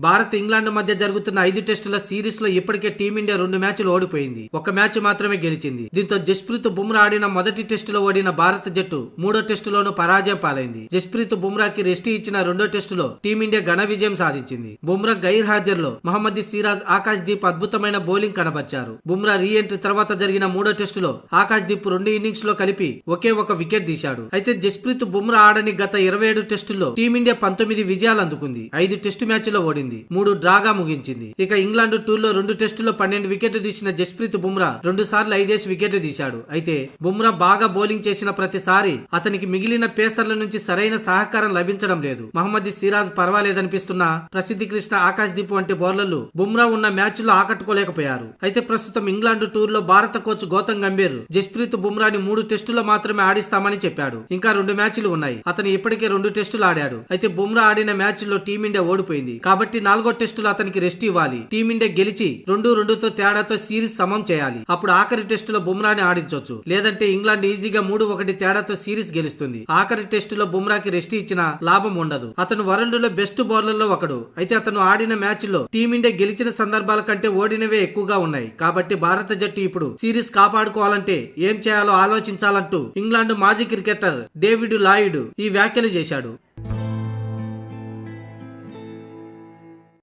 Bharat England మధ్య జరుగుతున్న 5 టెస్టుల సిరీస్ లో ఇప్పటికే టీమిండియా 2 మ్యాచ్లు ఓడిపోయింది. ఒక మ్యాచ్ మాత్రమే గెలిచింది. దీంతో జస్ప్రీత్ బుమ్రా ఆడిన మొదటి టెస్టులో ఓడిన భారత జట్టు మూడో టెస్టులోనూ పరాజయం పాలైంది. జస్ప్రీత్ బుమ్రాకి రెస్ట్ ఇచ్చిన రెండో టెస్టులో టీమిండియా ఘన విజయం సాధించింది. బుమ్రా గైర్ హాజర్ లో మహమ్మద్ సిరాజ్, ఆకాశ్ దీప్ అద్భుతమైన బౌలింగ్ కనబర్చారు. బుమ్రా రీ ఎంట్రీ తర్వాత జరిగిన మూడో టెస్టులో ఆకాశ్ దీప్ 2 ఇన్నింగ్స్ లో కలిపి ఒకే ఒక వికెట్ తీశాడు. అయితే జస్ప్రీత్ బుమ్రా ఆడని గత 27 టెస్టుల్లో టీమిండియా 19 విజయాలు అందుకుంది. 5 టెస్టు మ్యాచ్లో ఓడింది. 3 డ్రాగా ముగించింది. ఇక ఇంగ్లాండ్ టూర్లో 2 టెస్టుల్లో 12 వికెట్లు తీసిన జస్ప్రీత్ బుమ్రా 2 సార్లు 5 వికెట్లు తీశాడు. అయితే బుమ్రా బాగా బౌలింగ్ చేసిన ప్రతిసారి అతనికి మిగిలిన పేసర్ల నుంచి సరైన సహకారం లభించడం లేదు. మహమ్మద్ సిరాజ్ పర్వాలేదనిపిస్తున్నా ప్రసిద్ధి కృష్ణ, ఆకాశ్ దీప్ వంటి బౌలర్లు బుమ్రా ఉన్న మ్యాచ్లో ఆకట్టుకోలేకపోయారు. అయితే ప్రస్తుతం ఇంగ్లాండ్ టూర్లో భారత కోచ్ గౌతమ్ గంభీర్ జస్ప్రీత్ బుమ్రాని 3 టెస్టుల్లో మాత్రమే ఆడిస్తామని చెప్పాడు. ఇంకా 2 మ్యాచ్లు ఉన్నాయి. అతను ఇప్పటికే 2 టెస్టులు ఆడాడు. అయితే బుమ్రా ఆడిన మ్యాచ్లో టీమిండియా ఓడిపోయింది కాబట్టి 4వ టెస్టులో అతనికి రెస్ట్ ఇవ్వాలి. టీమిండియా గెలిచి 2-2తో తేడాతో సిరీస్ సమం చేయాలి. అప్పుడు ఆఖరి టెస్టులో బుమ్రాని ఆడించొచ్చు. లేదంటే ఇంగ్లాండ్ ఈజీగా 3-1 తేడాతో సిరీస్ గెలుస్తుంది. ఆఖరి టెస్టులో బుమ్రాకి రెస్ట్ ఇచ్చినా లాభం ఉండదు. అతను వరల్డ్ లో బెస్ట్ బౌలర్లో ఒకడు. అయితే అతను ఆడిన మ్యాచ్లో టీమిండియా గెలిచిన సందర్భాల కంటే ఓడినవే ఎక్కువగా ఉన్నాయి. కాబట్టి భారత జట్టు ఇప్పుడు సిరీస్ కాపాడుకోవాలంటే ఏం చేయాలో ఆలోచించాలంటూ ఇంగ్లాండ్ మాజీ క్రికెటర్ డేవిడ్ లాయిడ్ ఈ వ్యాఖ్యలు చేశాడు.